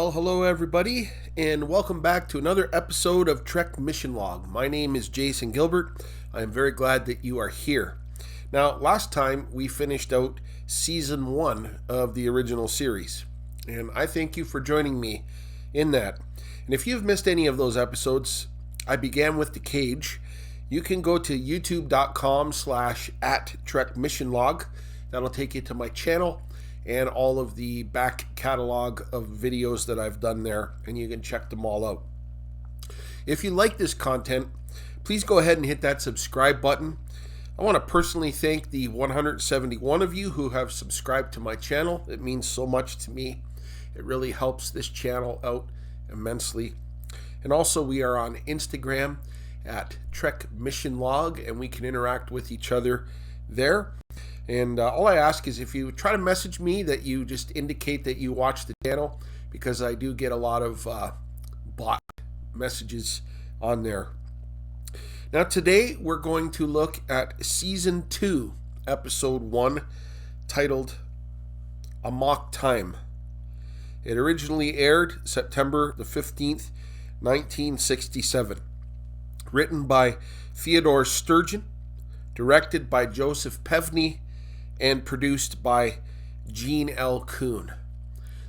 Well, hello everybody, and welcome back to another episode of Trek Mission Log. My name is Jason Gilbert. I am very glad that you are here. Now, last time we finished out Season 1 of the original series, and I thank you for joining me in that. And if you've missed any of those episodes, I began with The Cage. You can go to youtube.com/@TrekMissionLog. That'll take you to my channel and all of the back catalog of videos that I've done there, and you can check them all out. If you like this content, please go ahead and hit that subscribe button. I want to personally thank the 171 of you who have subscribed to my channel. It means so much to me. It really helps this channel out immensely. And also, we are on Instagram at Trek Mission Log, and we can interact with each other there. And all I ask is if you try to message me that you just indicate that you watch the channel, because I do get a lot of bot messages on there. Now today we're going to look at Season 2, Episode 1, titled Amok Time. It originally aired September the 15th, 1967. Written by Theodore Sturgeon, directed by Joseph Pevney, and produced by Gene L. Kuhn.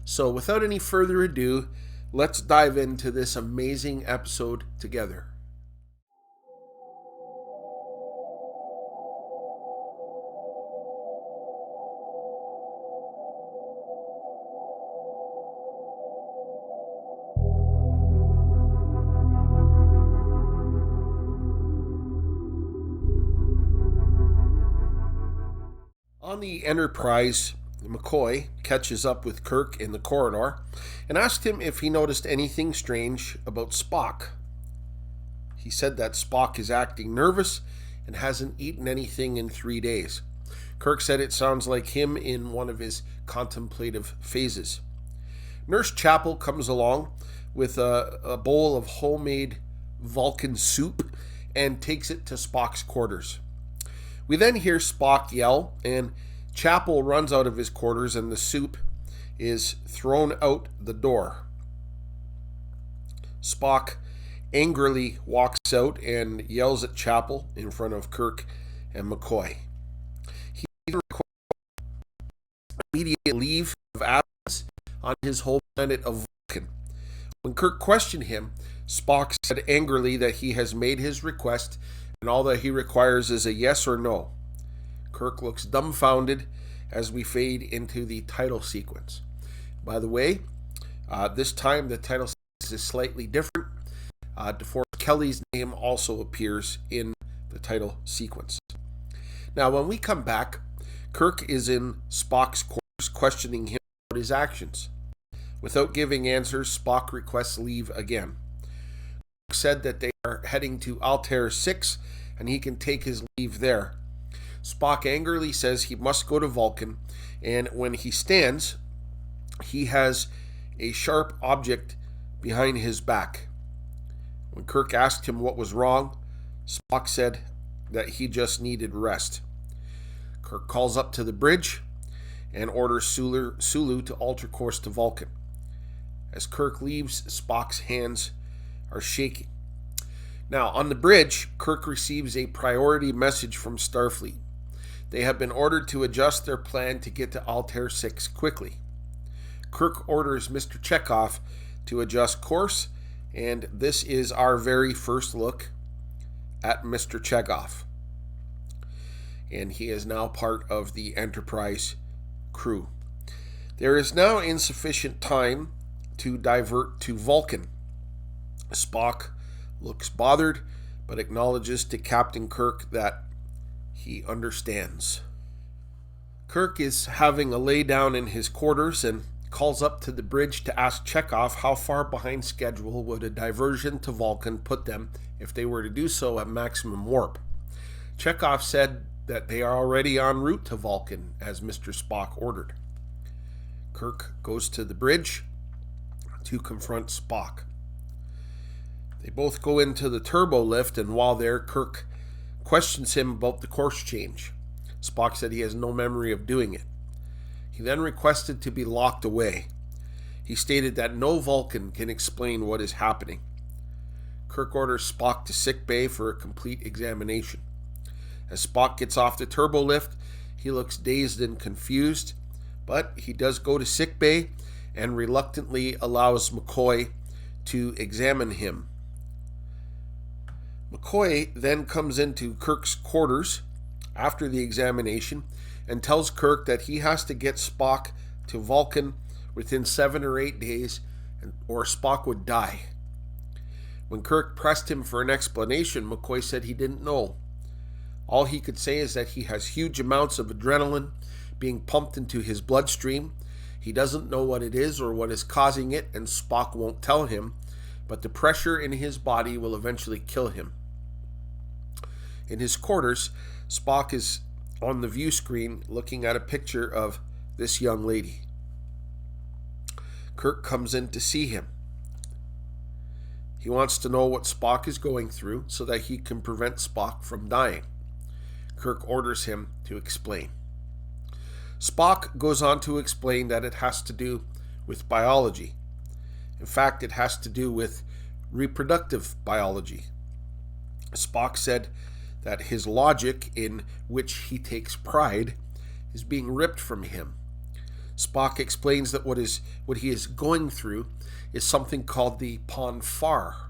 So without any further ado, let's dive into this amazing episode together. On the Enterprise, McCoy catches up with Kirk in the corridor and asked him if he noticed anything strange about Spock. He said that Spock is acting nervous and hasn't eaten anything in 3 days. Kirk said it sounds like him in one of his contemplative phases. Nurse Chapel comes along with a bowl of homemade Vulcan soup and takes it to Spock's quarters. We then hear Spock yell, and Chapel runs out of his quarters, and the soup is thrown out the door. Spock angrily walks out and yells at Chapel in front of Kirk and McCoy. He even requests immediate leave of absence on his home planet of Vulcan. When Kirk questioned him, Spock said angrily that he has made his request and all that he requires is a yes or no. Kirk looks dumbfounded as we fade into the title sequence. By the way, this time the title sequence is slightly different. DeForest Kelley's name also appears in the title sequence. Now, when we come back, Kirk is in Spock's quarters questioning him about his actions. Without giving answers, Spock requests leave again. Said that they are heading to Altair 6 and he can take his leave there. Spock angrily says he must go to Vulcan, and when he stands, he has a sharp object behind his back. When Kirk asked him what was wrong, Spock said that he just needed rest. Kirk calls up to the bridge and orders Sulu to alter course to Vulcan. As Kirk leaves, Spock's hands are shaking. Now, on the bridge, Kirk receives a priority message from Starfleet. They have been ordered to adjust their plan to get to Altair 6 quickly. Kirk orders Mr. Chekhov to adjust course, and this is our very first look at Mr. Chekhov. And he is now part of the Enterprise crew. There is now insufficient time to divert to Vulcan. Spock looks bothered, but acknowledges to Captain Kirk that he understands. Kirk is having a lay down in his quarters and calls up to the bridge to ask Chekhov how far behind schedule would a diversion to Vulcan put them if they were to do so at maximum warp. Chekhov said that they are already en route to Vulcan, as Mr. Spock ordered. Kirk goes to the bridge to confront Spock. They both go into the turbo lift, and while there, Kirk questions him about the course change. Spock said he has no memory of doing it. He then requested to be locked away. He stated that no Vulcan can explain what is happening. Kirk orders Spock to sickbay for a complete examination. As Spock gets off the turbo lift, he looks dazed and confused, but he does go to sickbay and reluctantly allows McCoy to examine him. McCoy then comes into Kirk's quarters after the examination and tells Kirk that he has to get Spock to Vulcan within 7 or 8 days or Spock would die. When Kirk pressed him for an explanation, McCoy said he didn't know. All he could say is that he has huge amounts of adrenaline being pumped into his bloodstream. He doesn't know what it is or what is causing it, and Spock won't tell him, but the pressure in his body will eventually kill him. In his quarters, Spock is on the view screen looking at a picture of this young lady. Kirk comes in to see him. He wants to know what Spock is going through so that he can prevent Spock from dying. Kirk orders him to explain. Spock goes on to explain that it has to do with biology. In fact, it has to do with reproductive biology. Spock said that his logic, in which he takes pride, is being ripped from him. Spock explains that what he is going through is something called the Pon Farr,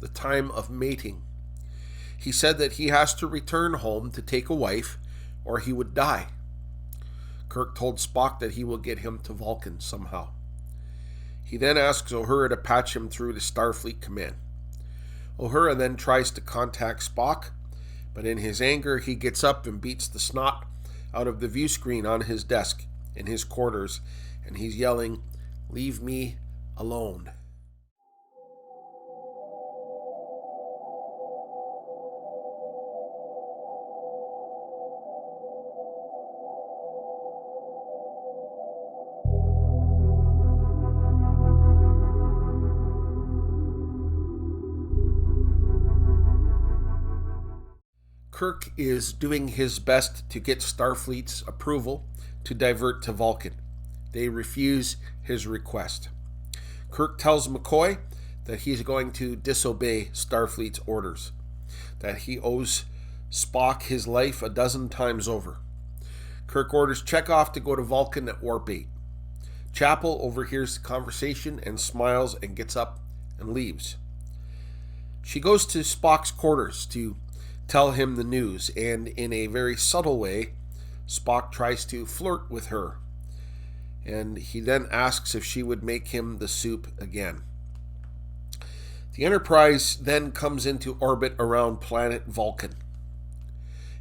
the time of mating. He said that he has to return home to take a wife or he would die. Kirk told Spock that he will get him to Vulcan somehow. He then asks Uhura to patch him through to Starfleet Command. Uhura then tries to contact Spock, but in his anger he gets up and beats the snot out of the view screen on his desk in his quarters, and he's yelling, "Leave me alone." Kirk is doing his best to get Starfleet's approval to divert to Vulcan. They refuse his request. Kirk tells McCoy that he's going to disobey Starfleet's orders, that he owes Spock his life a dozen times over. Kirk orders Chekhov to go to Vulcan at Warp 8. Chapel overhears the conversation and smiles and gets up and leaves. She goes to Spock's quarters to tell him the news, and in a very subtle way, Spock tries to flirt with her, and he then asks if she would make him the soup again. The Enterprise then comes into orbit around planet Vulcan.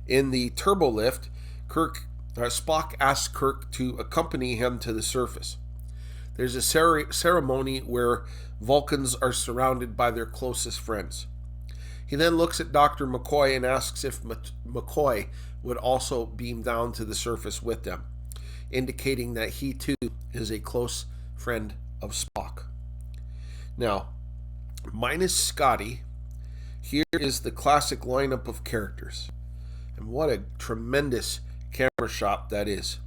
In the turbo lift, Spock asks Kirk to accompany him to the surface. There's a ceremony where Vulcans are surrounded by their closest friends. He then looks at Dr. McCoy and asks if McCoy would also beam down to the surface with them, indicating that he too is a close friend of Spock. Now, minus Scotty, here is the classic lineup of characters. And what a tremendous camera shot that is.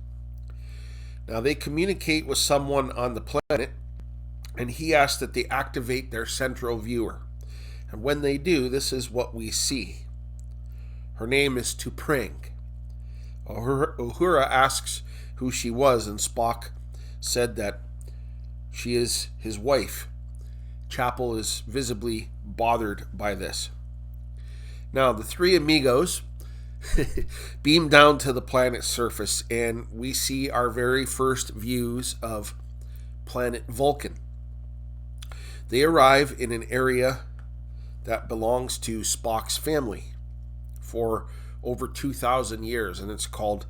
Now, they communicate with someone on the planet, and he asks that they activate their central viewer. And when they do, this is what we see. Her name is T'Pring. Uhura asks who she was, and Spock said that she is his wife. Chapel is visibly bothered by this. Now, the three amigos beam down to the planet's surface, and we see our very first views of planet Vulcan. They arrive in an area that belongs to Spock's family for over 2,000 years, and it's called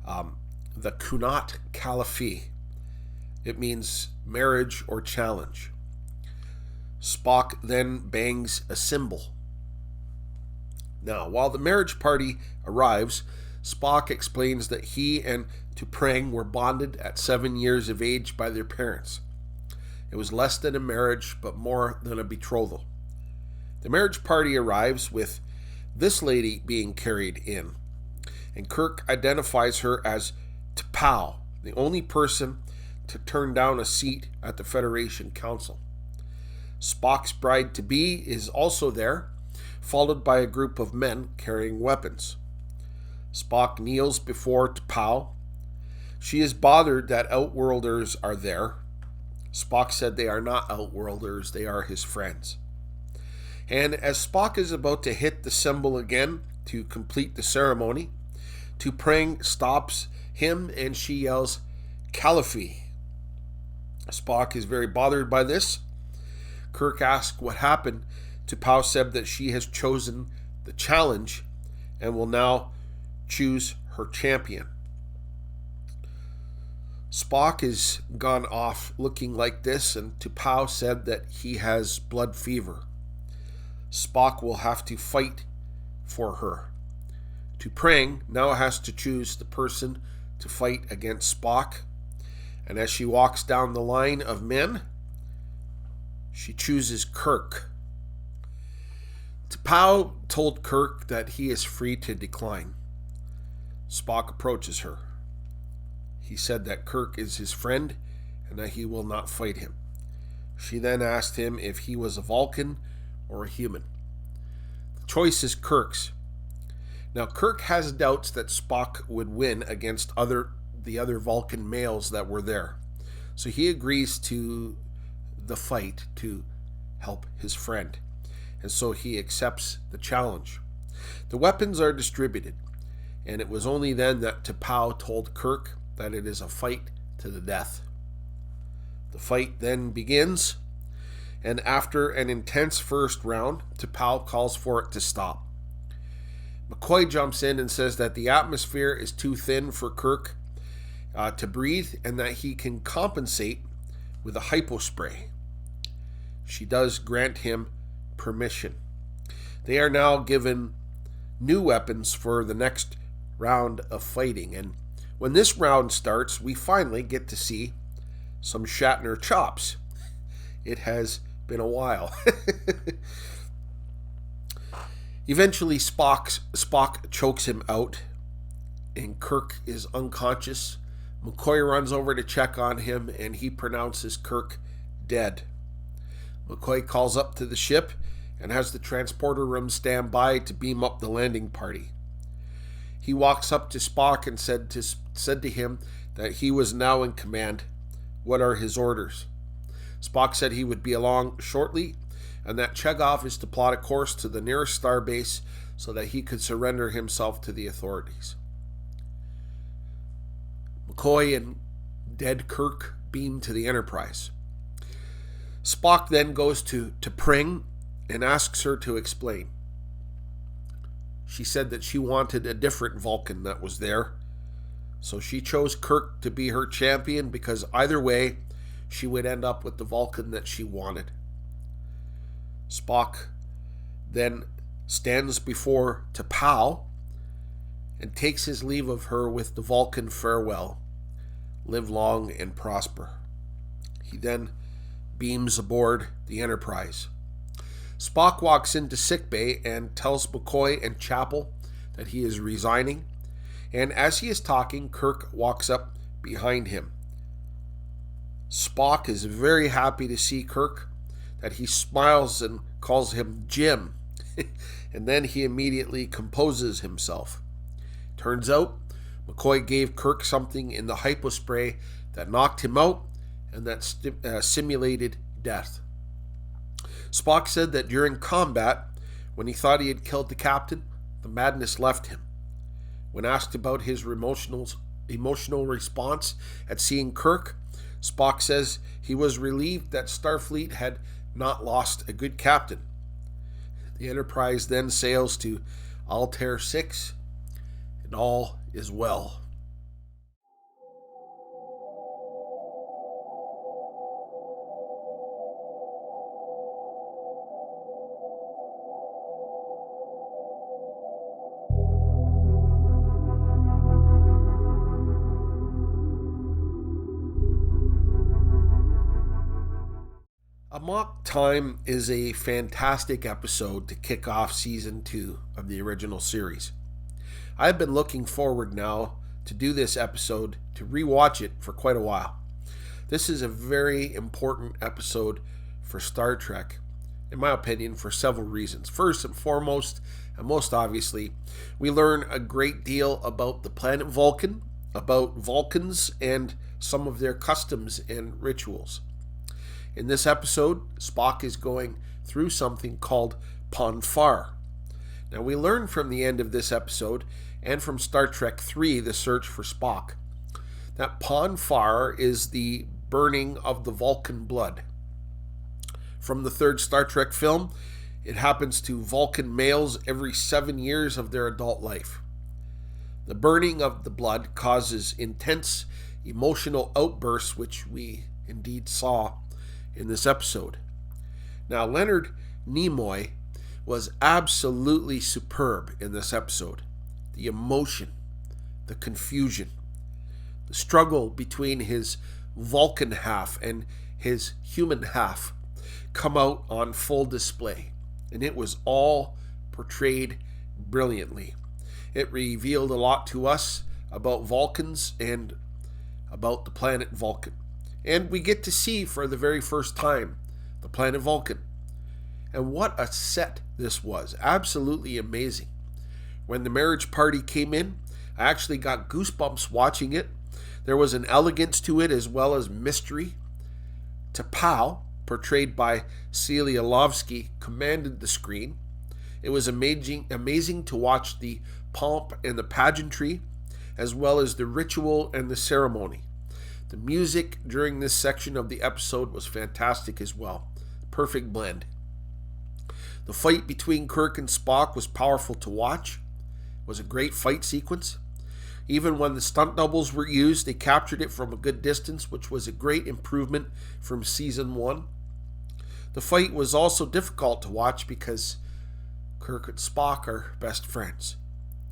the Kunat Kalafi. It means marriage or challenge. Spock then bangs a cymbal. Now, while the marriage party arrives, Spock explains that he and T'Pring were bonded at 7 years of age by their parents. It was less than a marriage, but more than a betrothal. The marriage party arrives with this lady being carried in, and Kirk identifies her as T'Pau, the only person to turn down a seat at the Federation Council. Spock's bride-to-be is also there, followed by a group of men carrying weapons. Spock kneels before T'Pau. She is bothered that Outworlders are there. Spock said they are not Outworlders, they are his friends. And as Spock is about to hit the symbol again to complete the ceremony, T'Pring stops him and she yells, "Caliphate." Spock is very bothered by this. Kirk asks what happened. T'Pau said that she has chosen the challenge and will now choose her champion. Spock has gone off looking like this, and T'Pau said that he has blood fever. Spock will have to fight for her. T'Pring now has to choose the person to fight against Spock, and as she walks down the line of men, she chooses Kirk. T'Pau told Kirk that he is free to decline. Spock approaches her. He said that Kirk is his friend and that he will not fight him. She then asked him if he was a Vulcan or a human. The choice is Kirk's. Now, Kirk has doubts that Spock would win against the other Vulcan males that were there. So he agrees to the fight to help his friend. And so he accepts the challenge. The weapons are distributed, and it was only then that T'Pau told Kirk that it is a fight to the death. The fight then begins, and after an intense first round, T'Pau calls for it to stop. McCoy jumps in and says that the atmosphere is too thin for Kirk to breathe and that he can compensate with a hypospray. She does grant him permission. They are now given new weapons for the next round of fighting, and when this round starts, we finally get to see some Shatner chops. It has been a while. Eventually, Spock chokes him out, and Kirk is unconscious. McCoy runs over to check on him, and he pronounces Kirk dead. McCoy calls up to the ship and has the transporter room stand by to beam up the landing party. He walks up to Spock and said to him that he was now in command. What are his orders? Spock said he would be along shortly, and that Chekhov is to plot a course to the nearest starbase so that he could surrender himself to the authorities. McCoy and dead Kirk beam to the Enterprise. Spock then goes to T'Pring and asks her to explain. She said that she wanted a different Vulcan that was there, so she chose Kirk to be her champion because either way, she would end up with the Vulcan that she wanted. Spock then stands before T'Pau and takes his leave of her with the Vulcan farewell. Live long and prosper. He then beams aboard the Enterprise. Spock walks into sickbay and tells McCoy and Chapel that he is resigning, and as he is talking, Kirk walks up behind him. Spock is very happy to see Kirk, that he smiles and calls him Jim, and then he immediately composes himself. Turns out, McCoy gave Kirk something in the hypospray that knocked him out and that simulated death. Spock said that during combat, when he thought he had killed the captain, the madness left him. When asked about his emotional response at seeing Kirk, Spock says he was relieved that Starfleet had not lost a good captain. The Enterprise then sails to Altair 6, and all is well. Amok Time is a fantastic episode to kick off Season 2 of the original series. I've been looking forward now to do this episode to rewatch it for quite a while. This is a very important episode for Star Trek, in my opinion, for several reasons. First and foremost, and most obviously, we learn a great deal about the planet Vulcan, about Vulcans, and some of their customs and rituals. In this episode, Spock is going through something called Pon Farr. Now, we learn from the end of this episode, and from Star Trek III, The Search for Spock, that Pon Farr is the burning of the Vulcan blood. From the third Star Trek film, it happens to Vulcan males every 7 years of their adult life. The burning of the blood causes intense emotional outbursts, which we indeed saw in this episode. Now, Leonard Nimoy was absolutely superb in this episode. The emotion, the confusion, the struggle between his Vulcan half and his human half come out on full display, and it was all portrayed brilliantly. It revealed a lot to us about Vulcans and about the planet Vulcan. And we get to see for the very first time the planet Vulcan. And what a set this was. Absolutely amazing. When the marriage party came in, I actually got goosebumps watching it. There was an elegance to it as well as mystery. T'Pau, portrayed by Celia Lovsky, commanded the screen. It was amazing to watch the pomp and the pageantry, as well as the ritual and the ceremony. The music during this section of the episode was fantastic as well. Perfect blend. The fight between Kirk and Spock was powerful to watch. It was a great fight sequence. Even when the stunt doubles were used, they captured it from a good distance, which was a great improvement from season 1. The fight was also difficult to watch because Kirk and Spock are best friends.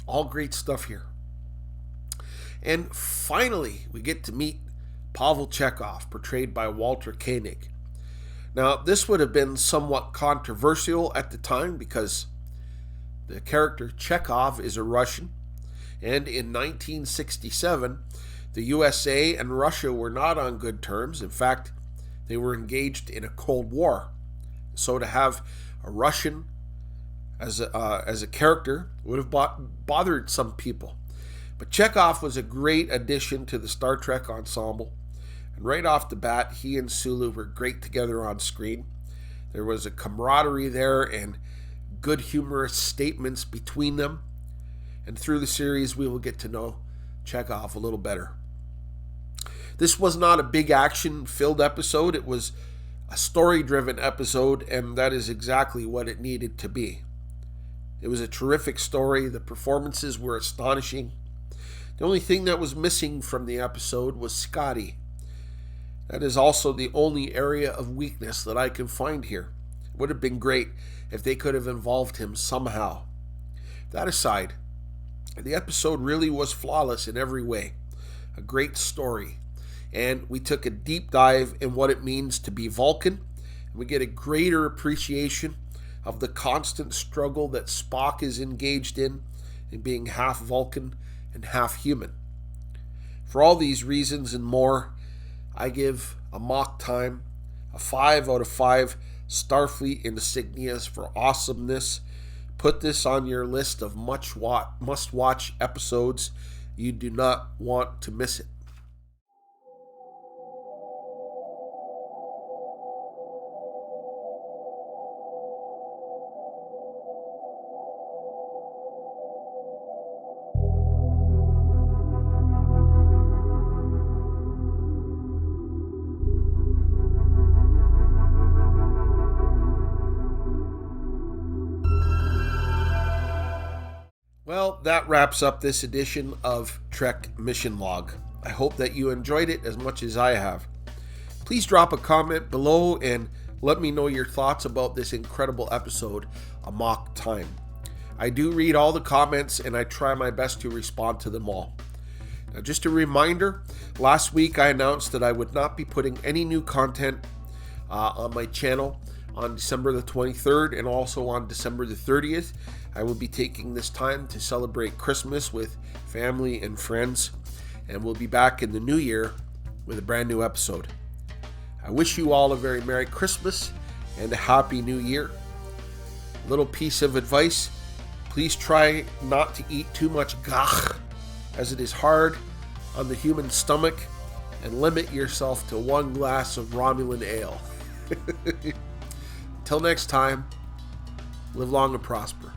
All great stuff here. And finally, we get to meet Pavel Chekhov, portrayed by Walter Koenig. Now, this would have been somewhat controversial at the time because the character Chekhov is a Russian, and in 1967, the USA and Russia were not on good terms. In fact, they were engaged in a Cold War. So to have a Russian as a character would have bothered some people. But Chekhov was a great addition to the Star Trek ensemble. And right off the bat, he and Sulu were great together on screen. There was a camaraderie there and good humorous statements between them. And through the series, we will get to know Chekhov a little better. This was not a big action-filled episode. It was a story-driven episode, and that is exactly what it needed to be. It was a terrific story. The performances were astonishing. The only thing that was missing from the episode was Scotty. That is also the only area of weakness that I can find here. It would have been great if they could have involved him somehow. That aside, the episode really was flawless in every way. A great story. And we took a deep dive in what it means to be Vulcan. And we get a greater appreciation of the constant struggle that Spock is engaged in being half Vulcan and half human. For all these reasons and more, I give Amok Time a 5 out of 5 Starfleet insignias for awesomeness. Put this on your list of must-watch episodes. You do not want to miss it. Well, that wraps up this edition of Trek Mission Log. I hope that you enjoyed it as much as I have. Please drop a comment below and let me know your thoughts about this incredible episode, Amok Time. I do read all the comments and I try my best to respond to them all. Now, just a reminder, last week I announced that I would not be putting any new content on my channel on December the 23rd and also on December the 30th. I will be taking this time to celebrate Christmas with family and friends, and we'll be back in the new year with a brand new episode. I wish you all a very Merry Christmas and a Happy New Year. Little piece of advice, please try not to eat too much gach, as it is hard on the human stomach, and limit yourself to 1 glass of Romulan ale. Till next time, live long and prosper.